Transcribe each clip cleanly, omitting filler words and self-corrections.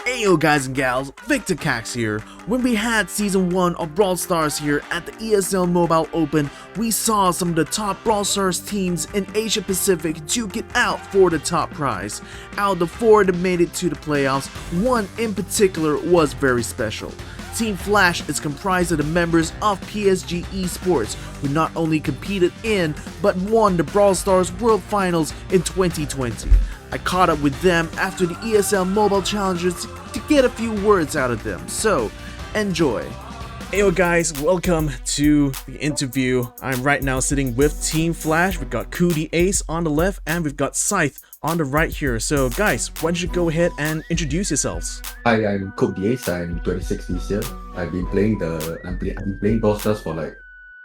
Ayo guys and gals, Victor Cax here. When we had Season 1 of Brawl Stars here at the ESL Mobile Open, we saw some of the top Brawl Stars teams in Asia Pacific duke it out for the top prize. Out of the 4 that made it to the playoffs, one in particular was very special. Team Flash is comprised of the members of PSG Esports, who not only competed in, but won the Brawl Stars World Finals in 2020. I caught up with them after the ESL Mobile Challengers to get a few words out of them, so enjoy. Hey guys, welcome to the interview. I'm right now sitting with Team Flash. We've got Cootie Ace on the left and we've got Scythe on the right here. So guys, why don't you go ahead and introduce yourselves? Hi, I'm Cootie Ace. I'm 26 this year. I've been playing Brawl Stars for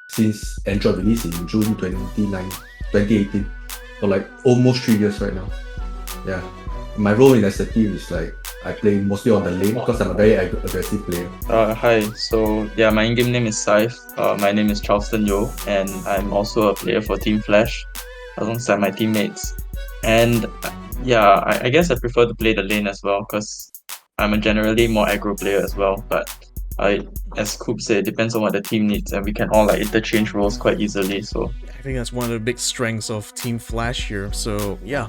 since Android release in June 2018. For almost 3 years right now. Yeah. My role in as a team is I play mostly on the lane because I'm a very aggressive player. Hi, so yeah, my in-game name is Scythe. My name is Charleston Yo, and I'm also a player for Team Flash alongside my teammates. And yeah, I guess I prefer to play the lane as well because I'm a generally more aggro player as well. But as Coop said, it depends on what the team needs, and we can all interchange roles quite easily. So I think that's one of the big strengths of Team Flash here. So yeah,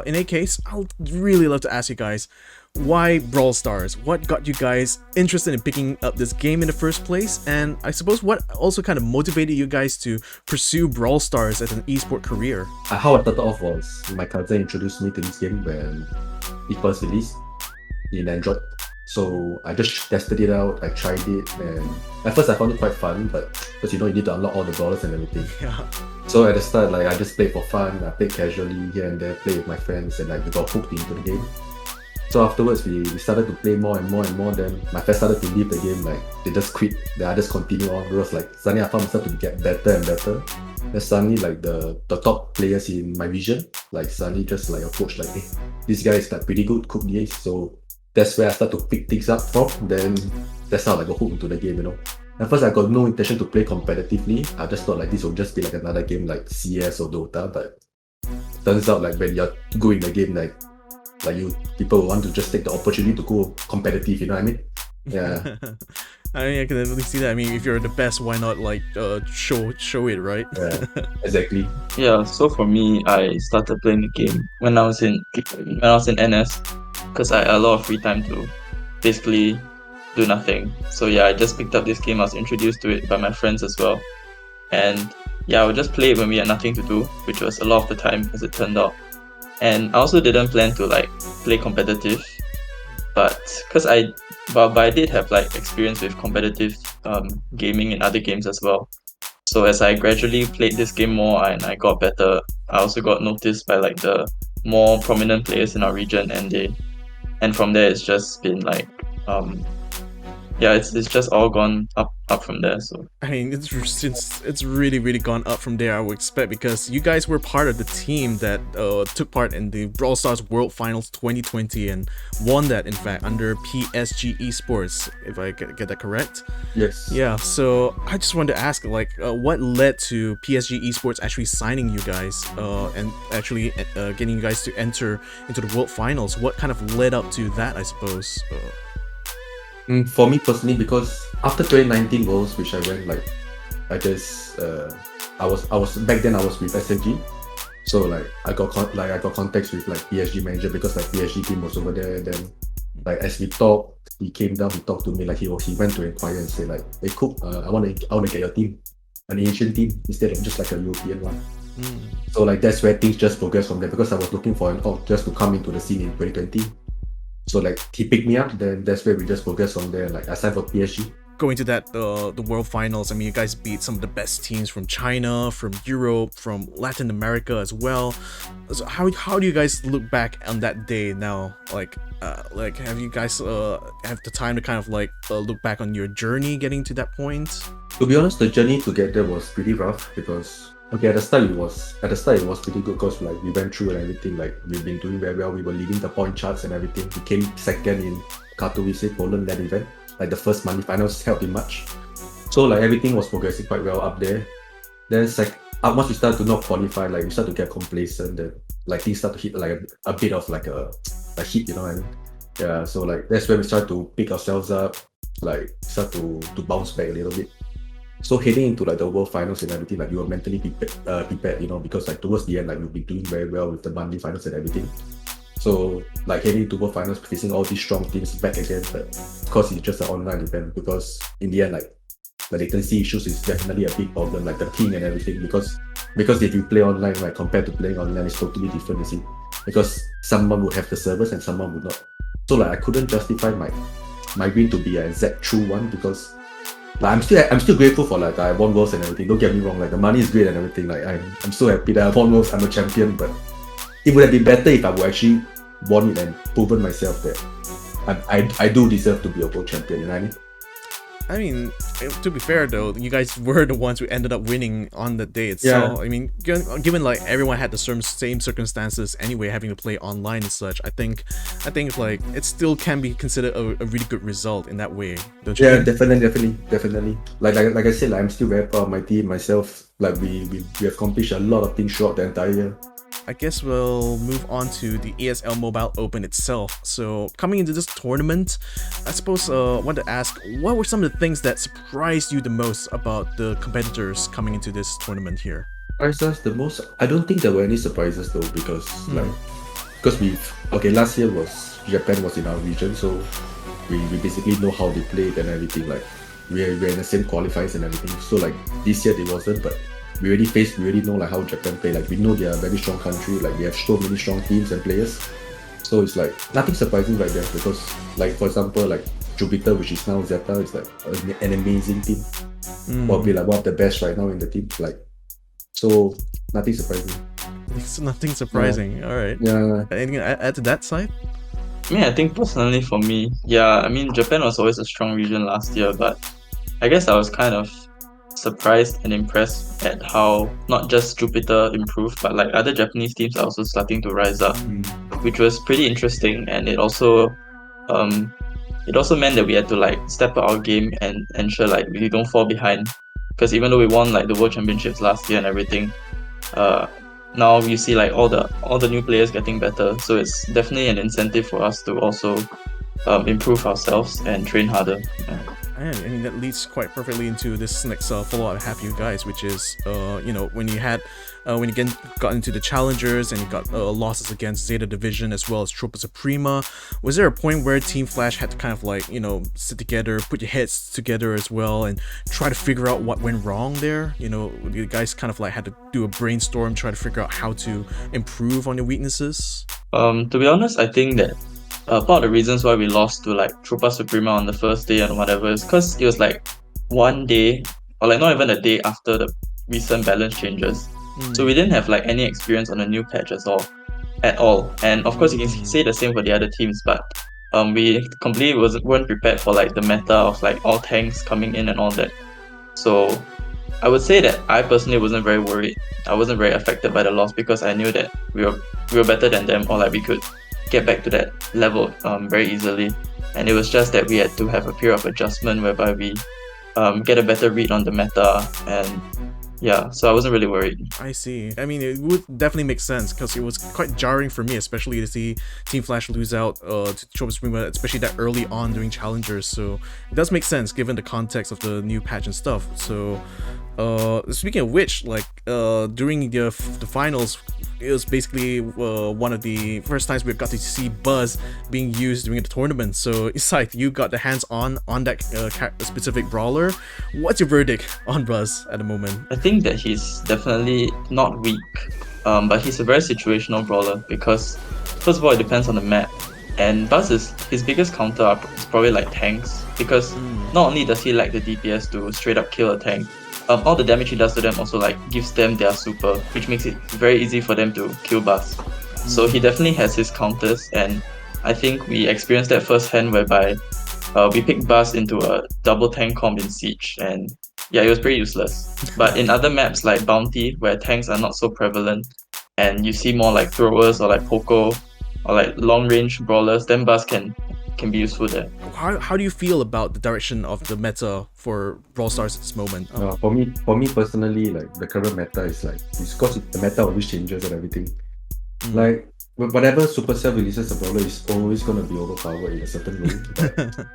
in any case, I'll really love to ask you guys, why Brawl Stars? What got you guys interested in picking up this game in the first place? And I suppose what also kind of motivated you guys to pursue Brawl Stars as an esport career? How I started off was my cousin introduced me to this game when it first released in Android. So I just tested it out, I tried it, and at first I found it quite fun, but because you need to unlock all the brawlers and everything. Yeah. So at the start, I just played for fun, I played casually here and there, played with my friends, and we got hooked into the game. So afterwards, we started to play more and more and more. Then my friends started to leave the game, they just quit. The others continue on because suddenly I found myself to get better and better. Then suddenly the top players in my region suddenly just approach hey, this guy is pretty good, Cookie Ace. So that's where I start to pick things up from. Then that's how I got hooked into the game, At first I got no intention to play competitively. I just thought this would just be another game like CS or Dota, but turns out when you're good in the game, people want to just take the opportunity to go competitive, you know what I mean? Yeah. I mean, I can definitely see that. I mean, if you're the best, why not show it, right? Yeah, exactly. yeah, so for me, I started playing the game when I was in NS because I had a lot of free time to basically do nothing. So yeah, I just picked up this game. I was introduced to it by my friends as well, and yeah, I would just play it when we had nothing to do, which was a lot of the time as it turned out. And I also didn't plan to play competitive, but I did have experience with competitive gaming in other games as well. So as I gradually played this game more and I got better, I also got noticed by the more prominent players in our region, and from there it's just been yeah, it's just all gone up from there. So I mean, it's really gone up from there, I would expect, because you guys were part of the team that took part in the Brawl Stars World Finals 2020 and won that, in fact, under PSG Esports, if I get that correct. Yes. Yeah, so I just wanted to ask, what led to PSG Esports actually signing you guys and actually getting you guys to enter into the World Finals? What kind of led up to that, I suppose? For me personally, because after 2019 Worlds, which I went I just I was back then I was with SMG, so I got contacts with PSG manager because PSG team was over there. Then as we talked, he came down, he talked to me he went to inquire and say hey Coop, I want to get your team, an Asian team instead of just a European one. So that's where things just progressed from there, because I was looking for an org just to come into the scene in 2020. So he picked me up, then that's where we just progressed from there. I signed for PSG. Going to that the World Finals, I mean, you guys beat some of the best teams from China, from Europe, from Latin America as well. So how do you guys look back on that day now? Have you guys have the time to kind of look back on your journey getting to that point? To be honest, the journey to get there was pretty rough because at the start it was pretty good because we went through and everything. We've been doing very well. We were leading the point charts and everything. We came second in Katowice, Poland, that event. The first monthly finals held in March. So everything was progressing quite well up there. Then once we start to not qualify, we start to get complacent. Then things start to hit a bit of a hit, you know what I mean? Yeah, so like that's when we start to pick ourselves up, like start to bounce back a little bit. So heading into like the World Finals and everything, like you were mentally prepared, because like towards the end, like we'll be doing very well with the monthly finals and everything. So like heading into World Finals, facing all these strong teams back again, but of course it's just an online event because in the end, like the latency issues is definitely a big problem, like the ping and everything, because if you play online, right, compared to playing online, it's totally different, you see. Because someone would have the servers and someone would not. So like I couldn't justify my win to be a exact true one because like I'm still grateful for like I won worlds and everything. Don't get me wrong, like the money is great and everything. Like I'm so happy that I won worlds, I'm a champion, but it would have been better if I would actually won it and proven myself that I do deserve to be a world champion, you know what I mean? I mean, to be fair though, you guys were the ones who ended up winning on the day itself. Yeah. I mean, given like everyone had the same circumstances anyway, having to play online and such, I think like it still can be considered a really good result in that way, don't you Yeah, think? definitely. Like I said, like, I'm still very proud of my team, myself. Like we have accomplished a lot of things throughout the entire year. I guess we'll move on to the ESL Mobile Open itself. So coming into this tournament, I suppose I want to ask, what were some of the things that surprised you the most about the competitors coming into this tournament here? Surprised us the most? I don't think there were any surprises though, because last year was Japan was in our region, so we basically know how they played and everything. Like we're in the same qualifiers and everything. So like this year they wasn't, but we already know like how Japan play. Like we know they are a very strong country. Like we have so many strong teams and players. So it's like nothing surprising right there because like for example like Jupiter, which is now Zeta, is like an amazing team. Probably like one of the best right now in the team. Like so nothing surprising. It's nothing surprising. All right. Yeah. Anything to add to that side? I mean, I think personally for me, yeah, I mean, Japan was always a strong region last year, but I guess I was kind of surprised and impressed at how not just Jupiter improved, but like other Japanese teams are also starting to rise up, which was pretty interesting. And it also meant that we had to like step up our game and ensure like we don't fall behind. Because even though we won like the World Championships last year and everything, now you see like all the new players getting better. So it's definitely an incentive for us to also improve ourselves and train harder. Yeah. I mean, that leads quite perfectly into this next follow-up I have for you guys, which is, when you got into the challengers and you got losses against Zeta Division as well as Tropa Suprema, was there a point where Team Flash had to kind of like, sit together, put your heads together as well, and try to figure out what went wrong there? You guys kind of like had to do a brainstorm, try to figure out how to improve on your weaknesses? To be honest, I think that part of the reasons why we lost to like Tropa Suprema on the first day and whatever is because it was like one day or like not even a day after the recent balance changes. So we didn't have like any experience on a new patch at all. And of course you can say the same for the other teams, but we completely weren't prepared for like the meta of like all tanks coming in and all that. So I would say that I personally wasn't very worried. I wasn't very affected by the loss because I knew that we were better than them, or like we could get back to that level very easily. And it was just that we had to have a period of adjustment whereby we get a better read on the meta, and yeah, so I wasn't really worried. I see. I mean, it would definitely make sense because it was quite jarring for me, especially to see Team Flash lose out to Tropa Suprema, especially that early on during challengers. So it does make sense given the context of the new patch and stuff. So speaking of which, like during the finals, it was basically one of the first times we got to see Buzz being used during the tournament. So Isai, you got the hands on that specific brawler. What's your verdict on Buzz at the moment? I think that he's definitely not weak, but he's a very situational brawler because first of all it depends on the map, and Buzz his biggest counter is probably like tanks, because not only does he lack the DPS to straight up kill a tank, all the damage he does to them also like gives them their super, which makes it very easy for them to kill Buzz. So he definitely has his counters, and I think we experienced that firsthand whereby we picked Buzz into a double tank comp in Siege, and yeah, it was pretty useless. But in other maps like Bounty, where tanks are not so prevalent, and you see more like throwers or like Poco or like long range brawlers, then Buzz can be useful there. How do you feel about the direction of the meta for Brawl Stars at this moment? For me personally, like the current meta is like it's because the meta always changes and everything. Like whenever Supercell releases a brawler, it's always gonna be overpowered in a certain way. But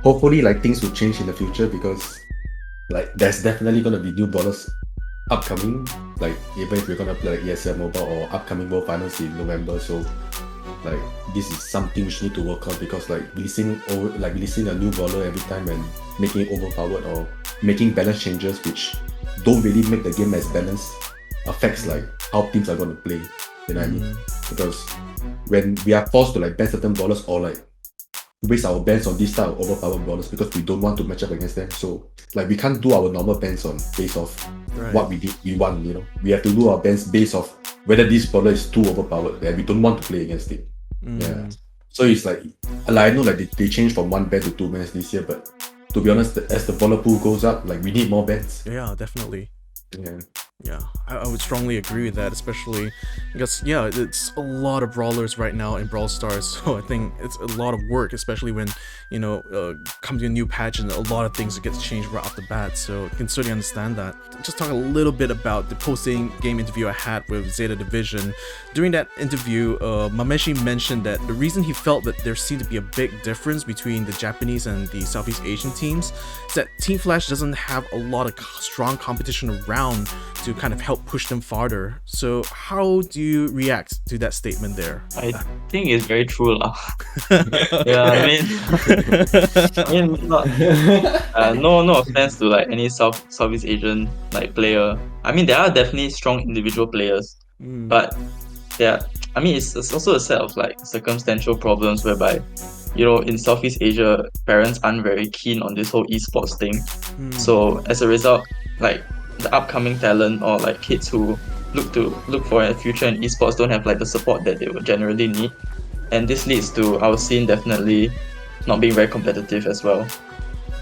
hopefully, like things will change in the future because like there's definitely gonna be new brawlers upcoming. Like even if we're gonna play like ESL Mobile or upcoming World Finals in November, so like this is something which need to work on because like releasing a new brawler every time and making it overpowered or making balance changes which don't really make the game as balanced affects like how teams are gonna play. You know what I mean? Because when we are forced to like ban certain brawlers or like waste our bans on this type of overpowered brawlers because we don't want to match up against them, so like we can't do our normal bans on based off Right. what we want. You know, we have to do our bans based off whether this brawler is too overpowered and we don't want to play against it. Yeah. So it's like I know like they changed from 1 ban to 2 bans this year, but to be honest, as the brawler pool goes up, like we need more bans. Yeah, definitely. Yeah. I would strongly agree with that, especially because it's a lot of brawlers right now in Brawl Stars, so I think it's a lot of work, especially when come to a new patch and a lot of things get changed right off the bat. So I can certainly understand that. Just talk a little bit about the post-game interview I had with Zeta Division. During that interview, Mameshi mentioned that the reason he felt that there seemed to be a big difference between the Japanese and the Southeast Asian teams is that Team Flash doesn't have a lot of strong competition around to kind of help push them farther. So how do you react to that statement there? I think it's very true lah. Yeah, I mean, no offense to like any Southeast Asian like player. I mean, there are definitely strong individual players, but I mean, it's also a set of like circumstantial problems whereby, in Southeast Asia, parents aren't very keen on this whole esports thing. So as a result, like the upcoming talent or like kids who look for a future in esports don't have like the support that they would generally need, and this leads to our scene definitely not being very competitive as well.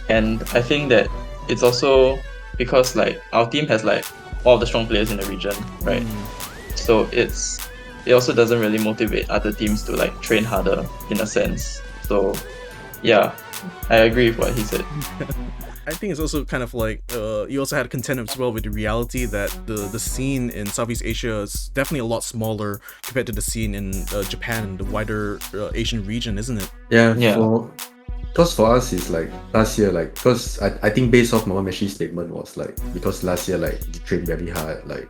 And I think that it's also because like our team has like all the strong players in the region, right? So it also doesn't really motivate other teams to like train harder in a sense. So yeah, I agree with what he said. I think it's also kind of like you also had to contend as well with the reality that the scene in Southeast Asia is definitely a lot smaller compared to the scene in Japan and the wider Asian region, isn't it? Yeah. Yeah. Because for us, it's like last year, like, because I think based off Mama Meshi's statement was like, because last year, like, we trained very hard, like,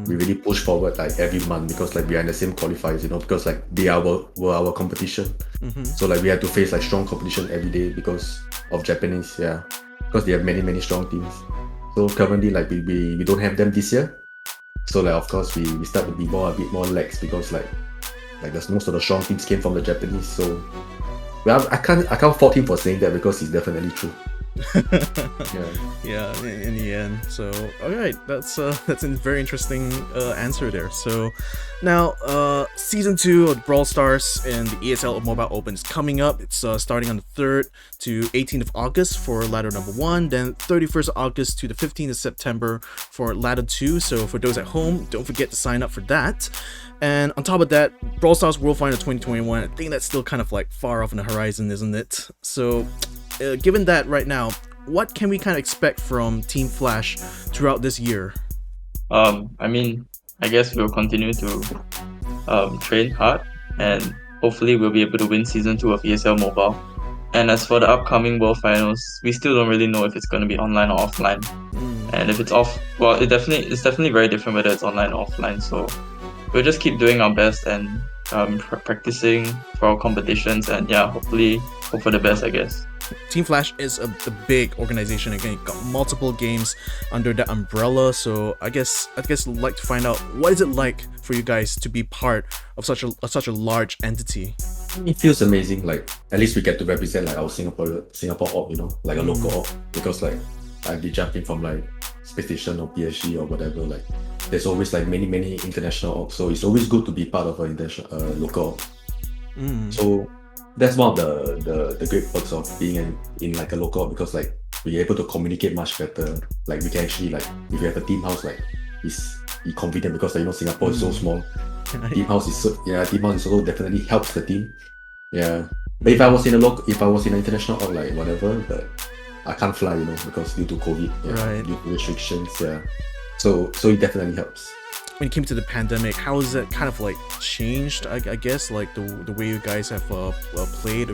we really pushed forward, like, every month because, like, we are in the same qualifiers, because, like, they were our competition. So, like, we had to face, like, strong competition every day because of Japanese, because they have many strong teams. So, currently, like, we don't have them this year. So, like, of course, we start to be a bit more lax because, like, there's most of the strong teams came from the Japanese, so. Well, I can't fault him for saying that because it's definitely true. Yeah, in the end. So, alright, that's a very interesting answer there. So, now, Season 2 of Brawl Stars and the ESL Mobile Open is coming up. It's starting on the 3rd to 18th of August for ladder number 1, then 31st of August to the 15th of September for ladder 2. So, for those at home, don't forget to sign up for that. And on top of that, Brawl Stars World Final 2021, I think that's still kind of like far off on the horizon, isn't it? So, given that right now, what can we kind of expect from Team Flash throughout this year? I mean, I guess we'll continue to train hard, and hopefully we'll be able to win Season 2 of ESL Mobile. And as for the upcoming World Finals, we still don't really know if it's going to be online or offline. And if it's off, well, it's definitely very different whether it's online or offline. So we'll just keep doing our best and practicing for our competitions, and hopefully hope for the best, I guess. Team Flash is a big organization. Again, you've got multiple games under that umbrella. So I guess I'd like to find out, what is it like for you guys to be part of such a large entity? It feels amazing. Like, at least we get to represent like our Singapore org, like a local org, because like I'd be jumping from like Space Station or PSG or whatever. Like, there's always like many international orgs, so it's always good to be part of an international local org. So that's one of the great perks of being in like a local org, because like we're able to communicate much better. Like, we can actually, like, if we have a team house, like, it's convenient because like, Singapore is so small. Team house is also definitely helps the team. But if I was in an international org, like whatever, but I can't fly, because due to COVID, due to restrictions. So it definitely helps. when it came to the pandemic, how has that kind of like changed? I guess like the way you guys have played,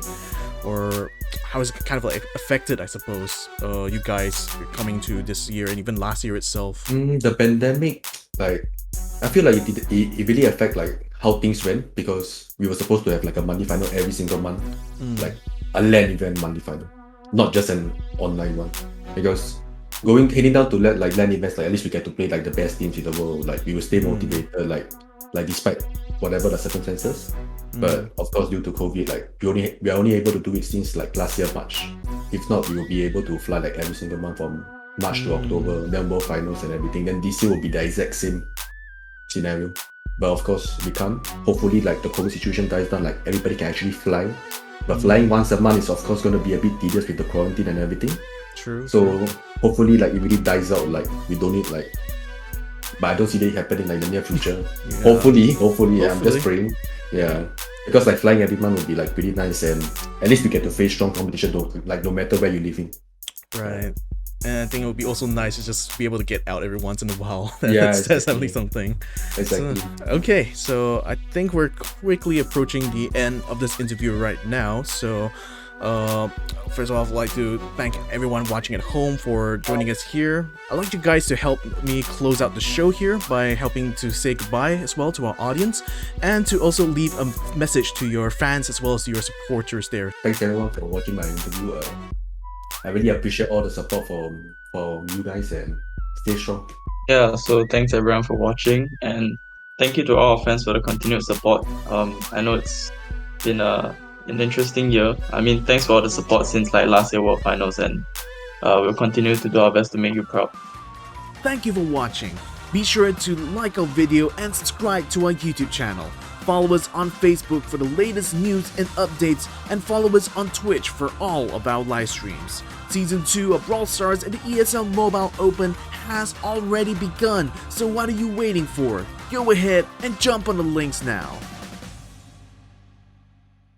or how has it kind of like affected, I suppose, you guys coming to this year and even last year itself? The pandemic, like, I feel like it really affect like how things went, because we were supposed to have like a monthly final every single month, like a LAN event monthly final, not just an online one. Because heading down to like LAN events, like at least we get to play like the best teams in the world. Like we will stay motivated, like despite whatever the circumstances. But of course, due to COVID, like we are only able to do it since like last year March. If not, we will be able to fly like every single month from March to October, then World Finals and everything. Then this year will be the exact same scenario. But of course, we can't. Hopefully, like the COVID situation dies down, like everybody can actually fly. But flying once a month is of course going to be a bit tedious with the quarantine and everything. True. So hopefully, like it really dies out. Like we don't need like, but I don't see that happening like in the near future. Yeah. Hopefully, yeah, I'm just praying. Yeah, because like flying every month would be like pretty nice, and at least we get to face strong competition, though, like no matter where you live in. Right. And I think it would be also nice to just be able to get out every once in a while. Yeah, That's exactly. definitely something. Exactly. Okay, so I think we're quickly approaching the end of this interview right now. So, first of all, I'd like to thank everyone watching at home for joining us here. I'd like you guys to help me close out the show here by helping to say goodbye as well to our audience, and to also leave a message to your fans as well as your supporters there. Thanks everyone for watching my interview. I really appreciate all the support from you guys, and stay strong. Yeah, so thanks everyone for watching, and thank you to all our fans for the continued support. I know it's been an interesting year. I mean, thanks for all the support since like last year World Finals, and we'll continue to do our best to make you proud. Thank you for watching. Be sure to like our video and subscribe to our YouTube channel. Follow us on Facebook for the latest news and updates, and follow us on Twitch for all of our live streams. Season 2 of Brawl Stars and the ESL Mobile Open has already begun, so what are you waiting for? Go ahead and jump on the links now.